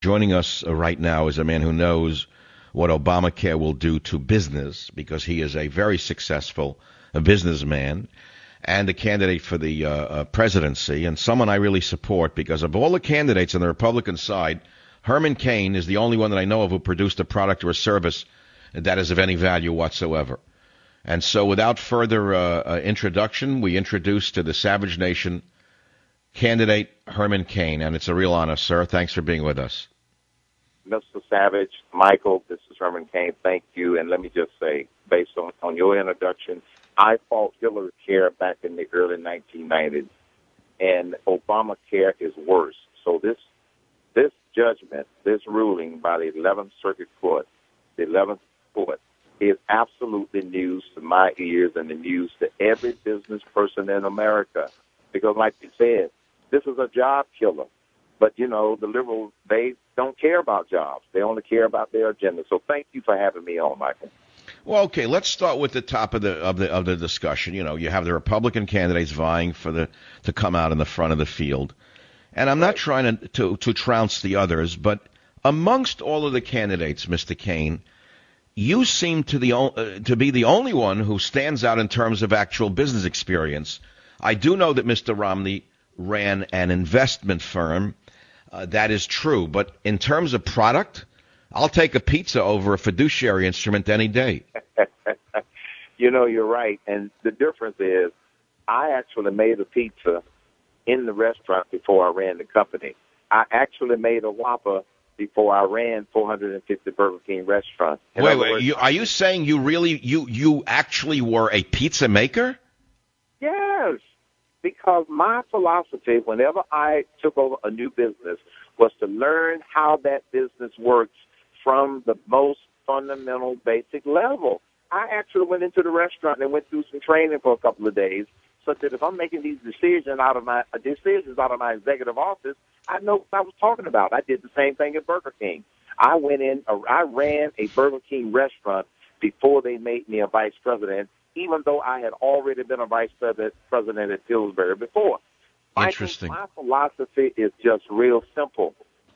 Joining us right now is a man who knows what Obamacare will do to business because he is a very successful businessman and a candidate for the presidency, and someone I really support because of all the candidates on the Republican side, Herman Cain is the only one that I know of who produced a product or a service that is of any value whatsoever. And so without further introduction, we introduce to the Savage Nation candidate Herman Cain, and it's a real honor, sir. Thanks for being with us. Mr. Savage, Michael, this is Herman Cain. Thank you. And let me just say, based on your introduction, I fought Hillary Care back in the early 1990s, and Obamacare is worse. So this judgment, this ruling by the 11th Circuit Court, the 11th Court, is absolutely news to my ears and the news to every business person in America. Because like you said, this is a job killer. But, you know, the liberals, they don't care about jobs. They only care about their agenda. So thank you for having me on, Michael. Well, okay, let's start with the top of the discussion. You know, you have the Republican candidates vying to come out in the front of the field. And I'm not trying to trounce the others, but amongst all of the candidates, Mr. Cain, you seem to be the only one who stands out in terms of actual business experience. I do know that Mr. Romney ran an investment firm. That is true. But in terms of product, I'll take a pizza over a fiduciary instrument any day. You know, you're right. And the difference is I actually made a pizza in the restaurant before I ran the company. I actually made a Whopper before I ran 450 Burger King restaurants. Wait, are you saying you actually were a pizza maker? Yes. Because my philosophy, whenever I took over a new business, was to learn how that business works from the most fundamental, basic level. I actually went into the restaurant and went through some training for a couple of days, so that if I'm making these decisions out of my executive office, I know what I was talking about. I did the same thing at Burger King. I ran a Burger King restaurant before they made me a vice president, even though I had already been a vice president at Pillsbury before. Interesting. My philosophy is just real simple.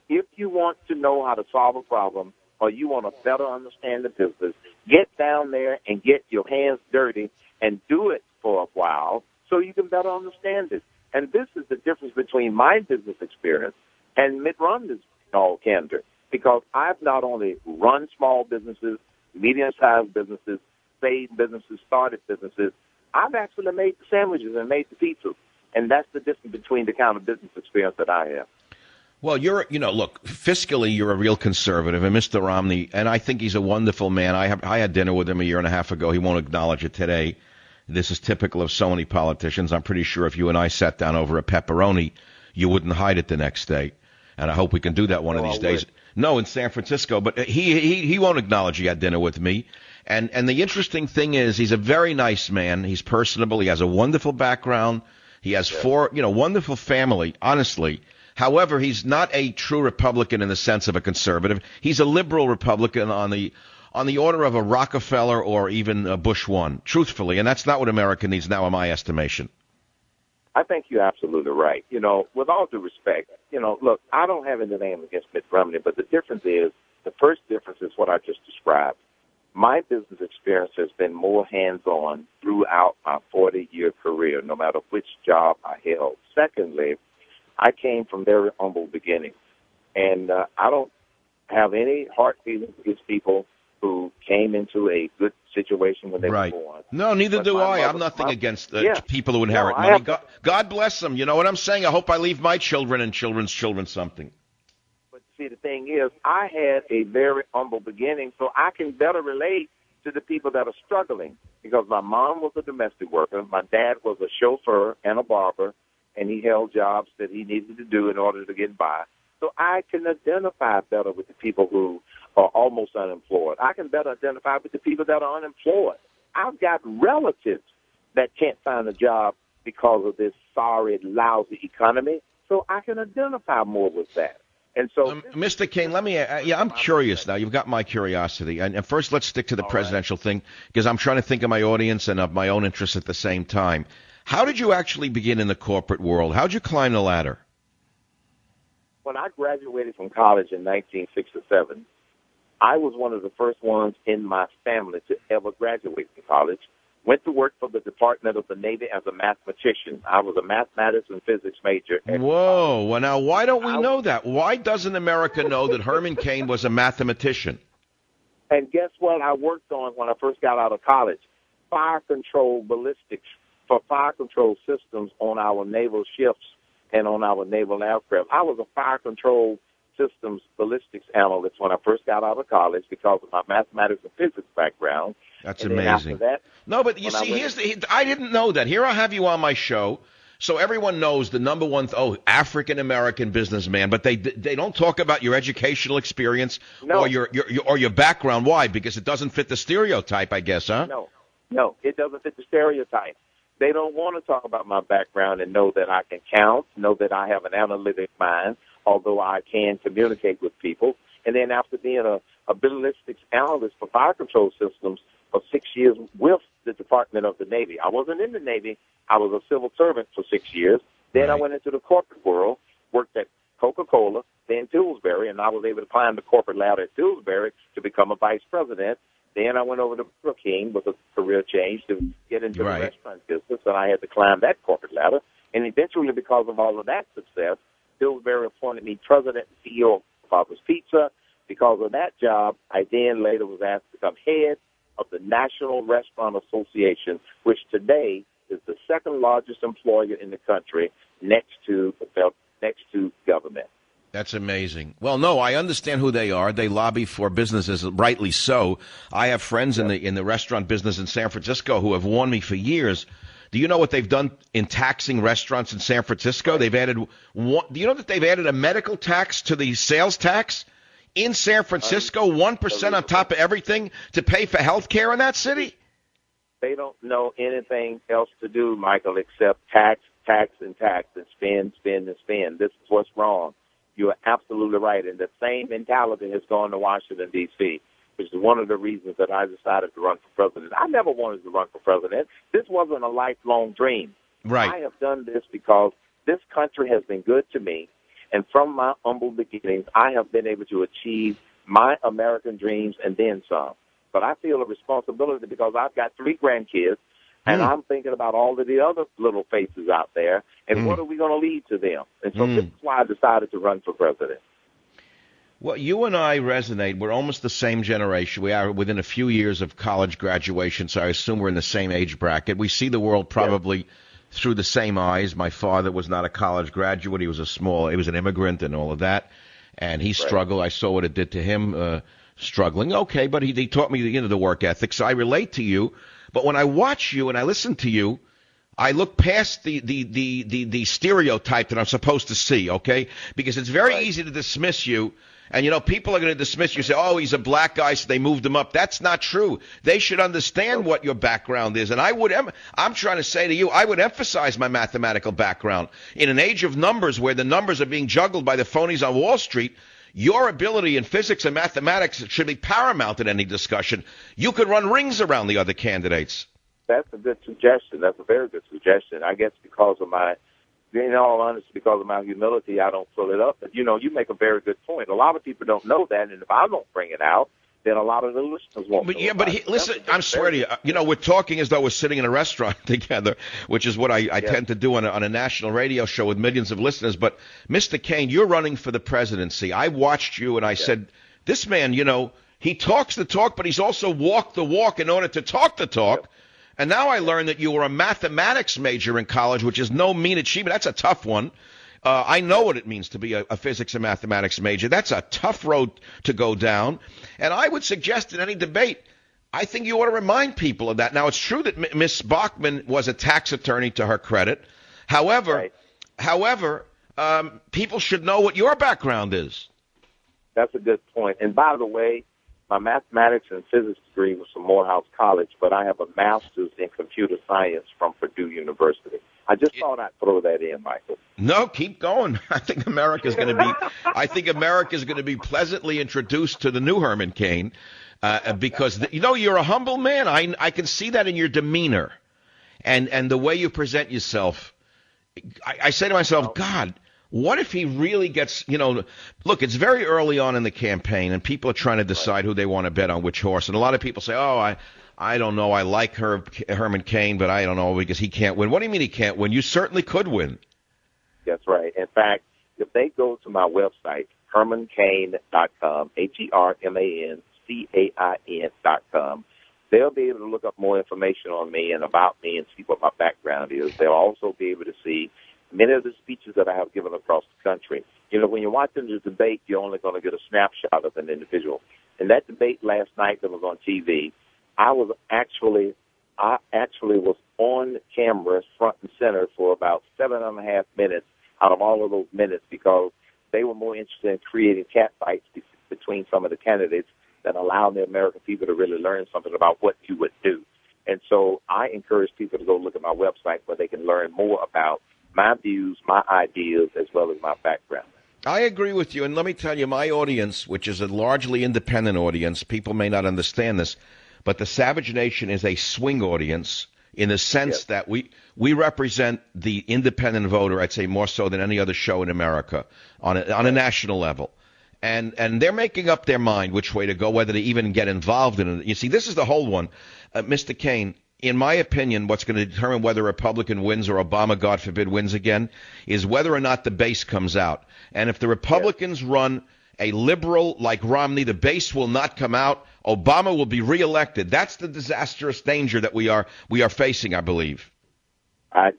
If you want to know how to solve a problem or you want to better understand the business, get down there and get your hands dirty and do it for a while so you can better understand it. And this is the difference between my business experience and Mitt Romney's all candor, because I've not only run small businesses, medium-sized businesses, saved businesses, started businesses. I've actually made the sandwiches and made the pizzas. And that's the difference between the kind of business experience that I have. Well, look, fiscally, you're a real conservative. And Mr. Romney, and I think he's a wonderful man. I had dinner with him a year and a half ago. He won't acknowledge it today. This is typical of so many politicians. I'm pretty sure if you and I sat down over a pepperoni, you wouldn't hide it the next day. And I hope we can do that one of these days. No, in San Francisco. But he won't acknowledge he had dinner with me. And the interesting thing is he's a very nice man. He's personable. He has a wonderful background. He has wonderful family, honestly. However, he's not a true Republican in the sense of a conservative. He's a liberal Republican on the order of a Rockefeller or even a Bush one, truthfully. And that's not what America needs now, in my estimation. I think you're absolutely right. You know, with all due respect, look, I don't have anything against Mitt Romney, but the difference is, the first difference is what I just described. My business experience has been more hands-on throughout my 40-year career, no matter which job I held. Secondly, I came from very humble beginnings, and I don't have any hard feelings against people who came into a good situation when they were born. No, neither do I. I'm nothing against people who inherit money. God bless them. You know what I'm saying? I hope I leave my children and children's children something. See, the thing is, I had a very humble beginning, so I can better relate to the people that are struggling, because my mom was a domestic worker, my dad was a chauffeur and a barber, and he held jobs that he needed to do in order to get by. So I can identify better with the people who are almost unemployed. I can better identify with the people that are unemployed. I've got relatives that can't find a job because of this sorry, lousy economy, so I can identify more with that. And so, Mr. Cain, let me. I'm curious now. You've got my curiosity. And first, let's stick to the presidential thing, because I'm trying to think of my audience and of my own interests at the same time. How did you actually begin in the corporate world? How did you climb the ladder? when I graduated from college in 1967, I was one of the first ones in my family to ever graduate from college. Went to work for the Department of the Navy as a mathematician. I was a mathematics and physics major. Whoa. Well, now, why don't we know that? Why doesn't America know that Herman Cain was a mathematician? And guess what I worked on when I first got out of college? Fire control ballistics for fire control systems on our naval ships and on our naval aircraft. I was a fire control systems ballistics analyst when I first got out of college because of my mathematics and physics background. That's and amazing. Then after that, no, but you see, I didn't know that. Here I have you on my show, so everyone knows the number one, African-American businessman, but they don't talk about your educational experience or your background. Why? Because it doesn't fit the stereotype, I guess, huh? No, it doesn't fit the stereotype. They don't want to talk about my background and know that I can count, know that I have an analytic mind, although I can communicate with people. And then after being a ballistics analyst for fire control systems for 6 years with the Department of the Navy. I wasn't in the Navy. I was a civil servant for 6 years. Then I went into the corporate world, worked at Coca-Cola, then Pillsbury, and I was able to climb the corporate ladder at Pillsbury to become a vice president. Then I went over to Herman Cain with a career change to get into the restaurant business, and I had to climb that corporate ladder. And eventually, because of all of that success, Pillsbury appointed me president and CEO of Father's Pizza. Because of that job, I then later was asked to become head of the National Restaurant Association, which today is the second largest employer in the country next to government. That's amazing. Well, no, I understand who they are. They lobby for businesses, rightly so. I have friends in the restaurant business in San Francisco who have warned me for years. Do you know what they've done in taxing restaurants in San Francisco? They've added do you know that they've added a medical tax to the sales tax in San Francisco, 1% on top of everything to pay for health care in that city? They don't know anything else to do, Michael, except tax, and spend, and spend. This is what's wrong. You are absolutely right. And the same mentality has gone to Washington, D.C., which is one of the reasons that I decided to run for president. I never wanted to run for president. This wasn't a lifelong dream. Right. I have done this because this country has been good to me. And from my humble beginnings, I have been able to achieve my American dreams and then some. But I feel a responsibility because I've got 3 grandkids, and I'm thinking about all of the other little faces out there, and what are we going to leave to them? And so this is why I decided to run for president. Well, you and I resonate. We're almost the same generation. We are within a few years of college graduation, so I assume we're in the same age bracket. We see the world probably through the same eyes. My father was not a college graduate. He was an immigrant and all of that, and he struggled. I saw what it did to him, struggling. Okay, but he taught me the work ethic, so I relate to you. But when I watch you and I listen to you, I look past the stereotype that I'm supposed to see, okay? Because it's very easy to dismiss you. And, people are going to dismiss you, say, oh, he's a black guy, so they moved him up. That's not true. They should understand what your background is. And I'm trying to say to you, I would emphasize my mathematical background. In an age of numbers where the numbers are being juggled by the phonies on Wall Street, your ability in physics and mathematics should be paramount in any discussion. You could run rings around the other candidates. That's a good suggestion. That's a very good suggestion. I guess because of in all honesty, because of my humility, I don't pull it up. But, you make a very good point. A lot of people don't know that, and if I don't bring it out, then a lot of the listeners won't. But listen, I swear to you, we're talking as though we're sitting in a restaurant together, which is what I tend to do on a national radio show with millions of listeners. But, Mr. Cain, you're running for the presidency. I watched you, and I said, this man, he talks the talk, but he's also walked the walk in order to talk the talk. Yep. And now I learned that you were a mathematics major in college, which is no mean achievement. That's a tough one. I know what it means to be a physics and mathematics major. That's a tough road to go down. And I would suggest in any debate, I think you ought to remind people of that. Now, it's true that Miss Bachman was a tax attorney to her credit. However, people should know what your background is. That's a good point. And by the way, my mathematics and physics degree was from Morehouse College, but I have a master's in computer science from Purdue University. I just thought I'd throw that in, Michael. No, keep going. I think America's going to be pleasantly introduced to the new Herman Cain, because you're a humble man. I can see that in your demeanor, and the way you present yourself. I say to myself, God, What if he really gets, look, it's very early on in the campaign, and people are trying to decide who they want to bet on which horse. And a lot of people say, oh, I don't know. I like Herman Cain, but I don't know because he can't win. What do you mean he can't win? You certainly could win. That's right. In fact, if they go to my website, hermancain.com, HermanCain.com, they'll be able to look up more information on me and about me and see what my background is. They'll also be able to see many of the speeches that I have given across the country. When you're watching the debate, you're only going to get a snapshot of an individual. In that debate last night that was on TV, I actually was on camera front and center for about 7.5 minutes out of all of those minutes because they were more interested in creating cat fights between some of the candidates than allowing the American people to really learn something about what you would do. And so I encourage people to go look at my website where they can learn more about my views, my ideas, as well as my background. I agree with you. And let me tell you, my audience, which is a largely independent audience, people may not understand this, but the Savage Nation is a swing audience in the sense that we represent the independent voter, I'd say more so than any other show in America on a national level. And they're making up their mind which way to go, whether to even get involved in it. You see, this is the whole one. Mr. Cain, in my opinion, what's going to determine whether a Republican wins or Obama, God forbid, wins again is whether or not the base comes out. And if the Republicans run a liberal like Romney, the base will not come out. Obama will be reelected. That's the disastrous danger that we are facing, I believe. I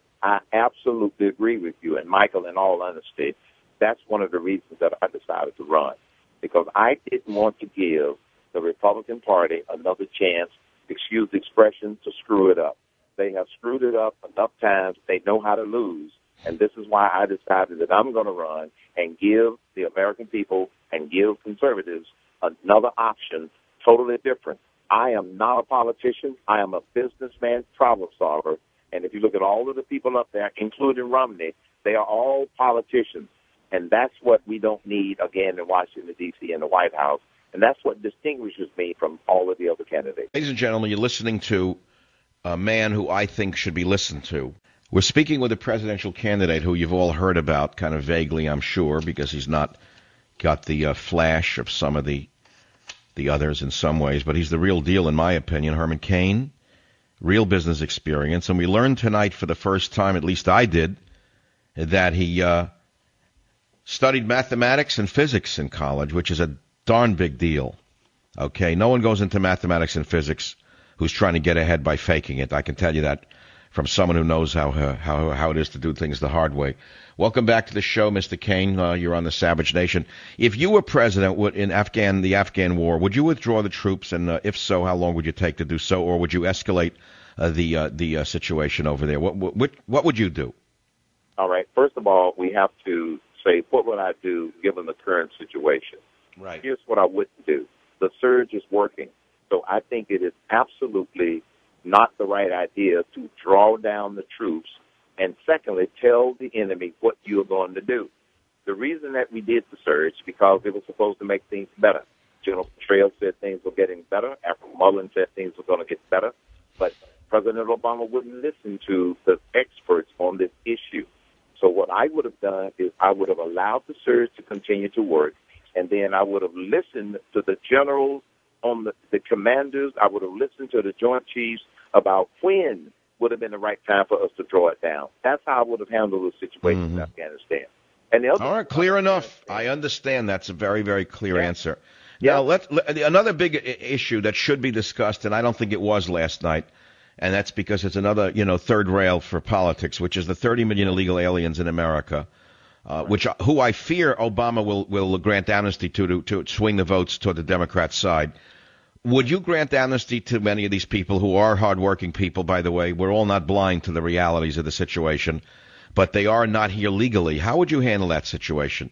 absolutely agree with you. And, Michael, in all honesty, that's one of the reasons that I decided to run, because I didn't want to give the Republican Party another chance, excuse the expression, to screw it up. They have screwed it up enough times. They know how to lose. And this is why I decided that I'm going to run and give the American people and give conservatives another option, totally different. I am not a politician. I am a businessman, problem solver. And if you look at all of the people up there, including Romney, they are all politicians. And that's what we don't need, again, in Washington, D.C. and the White House. And that's what distinguishes me from all of the other candidates. Ladies and gentlemen, you're listening to a man who I think should be listened to. We're speaking with a presidential candidate who you've all heard about, kind of vaguely, I'm sure, because he's not got the flash of some of the others in some ways. But he's the real deal, in my opinion. Herman Cain, real business experience. And we learned tonight for the first time, at least I did, that he studied mathematics and physics in college, which is a darn big deal. Okay, no one goes into mathematics and physics who's trying to get ahead by faking it. I can tell you that from someone who knows how it is to do things the hard way. Welcome back to the show, Mr. Cain. You're on the Savage Nation. If you were president in the Afghan war, would you withdraw the troops? And if so, how long would you take to do so? Or would you escalate the situation over there? What would you do? All right. First of all, we have to say, what would I do given the current situation? Right. Here's what I wouldn't do. The surge is working. So I think it is absolutely not the right idea to draw down the troops and, secondly, tell the enemy what you're going to do. The reason that we did the surge because it was supposed to make things better. General Petraeus said things were getting better. Africa Mullen said things were going to get better. But President Obama wouldn't listen to the experts on this issue. So what I would have done is I would have allowed the surge to continue to work, and then I would have listened to the generals, on the commanders. I would have listened to the Joint Chiefs about when would have been the right time for us to draw it down. That's how I would have handled the situation in Afghanistan. And all right, clear enough. I understand. That's a very, very clear answer. Now, another big issue that should be discussed, and I don't think it was last night, and that's because it's another, third rail for politics, which is the 30 million illegal aliens in America, who I fear Obama will grant amnesty to swing the votes toward the Democrat side. Would you grant amnesty to many of these people who are hardworking people, by the way? We're all not blind to the realities of the situation, but they are not here legally. How would you handle that situation?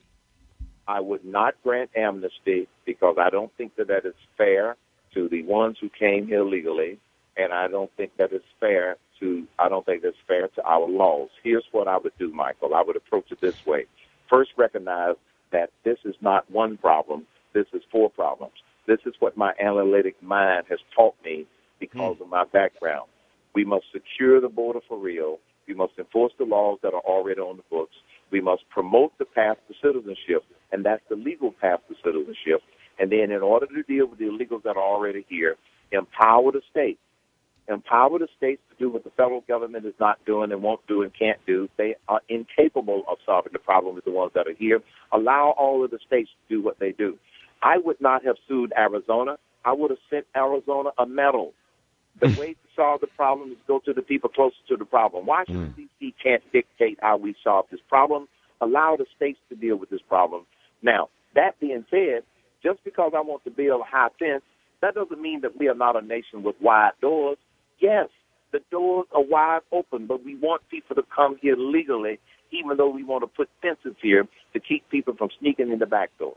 I would not grant amnesty because I don't think that is fair to the ones who came here legally, and I don't think that it's fair to our laws. Here's what I would do, Michael. I would approach it this way. First, recognize that this is not one problem. This is 4 problems. This is what my analytic mind has taught me because of my background. We must secure the border for real. We must enforce the laws that are already on the books. We must promote the path to citizenship, and that's the legal path to citizenship. And then in order to deal with the illegals that are already here, empower the states. Empower the states to do what the federal government is not doing and won't do and can't do. They are incapable of solving the problem with the ones that are here. Allow all of the states to do what they do. I would not have sued Arizona. I would have sent Arizona a medal. The way to solve the problem is go to the people closest to the problem. Washington, D.C. can't dictate how we solve this problem. Allow the states to deal with this problem. Now, that being said, just because I want to build a high fence, that doesn't mean that we are not a nation with wide doors. Yes, the doors are wide open, but we want people to come here legally, even though we want to put fences here to keep people from sneaking in the back door.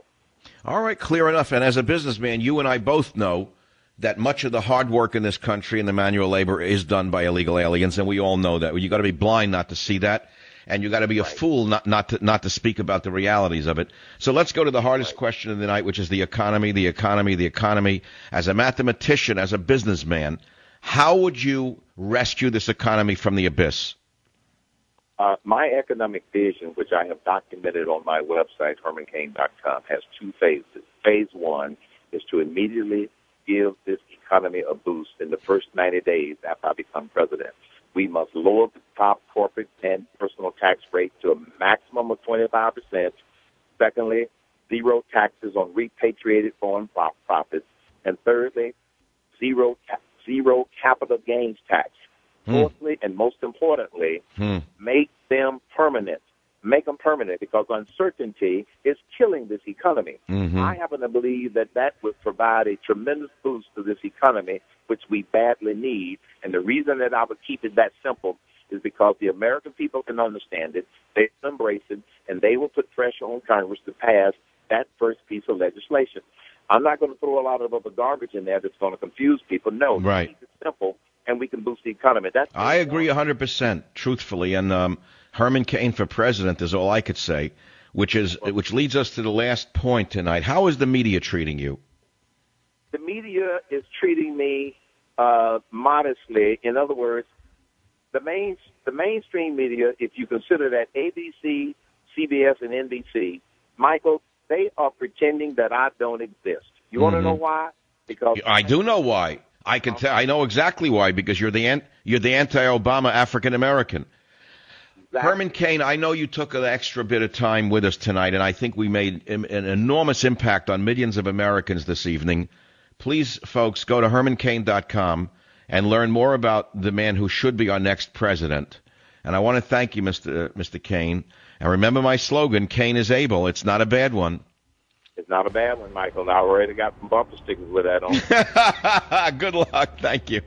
All right, clear enough. And as a businessman, you and I both know that much of the hard work in this country and the manual labor is done by illegal aliens, and we all know that. You got to be blind not to see that, and you got to be a fool not to speak about the realities of it. So let's go to the hardest question of the night, which is the economy, the economy, the economy. As a mathematician, as a businessman, how would you rescue this economy from the abyss? My economic vision, which I have documented on my website, hermancain.com, has two phases. Phase one is to immediately give this economy a boost in the first 90 days after I become president. We must lower the top corporate and personal tax rate to a maximum of 25%. Secondly, zero taxes on repatriated foreign profits. And thirdly, zero capital gains tax. Fourthly, and most importantly, make them permanent. Make them permanent, because uncertainty is killing this economy. I happen to believe that would provide a tremendous boost to this economy, which we badly need. And the reason that I would keep it that simple is because the American people can understand it, they embrace it, and they will put pressure on Congress to pass that first piece of legislation. I'm not going to throw a lot of other garbage in there that's going to confuse people. No, right. Keep it simple, and we can boost the economy. I agree 100%, truthfully. And Herman Cain for president is all I could say, which leads us to the last point tonight. How is the media treating you? The media is treating me modestly. In other words, the mainstream media, if you consider that ABC, CBS, and NBC, Michael, they are pretending that I don't exist. You want to know why? Because I do know why. I can tell. I know exactly why. Because you're the anti-Obama African American. Exactly. Herman Cain, I know you took an extra bit of time with us tonight, and I think we made an enormous impact on millions of Americans this evening. Please, folks, go to hermancain.com and learn more about the man who should be our next president. And I want to thank you, Mr. Cain. And remember my slogan, Cain is able. It's not a bad one. It's not a bad one, Michael. I already got some bumper stickers with that on. Good luck. Thank you.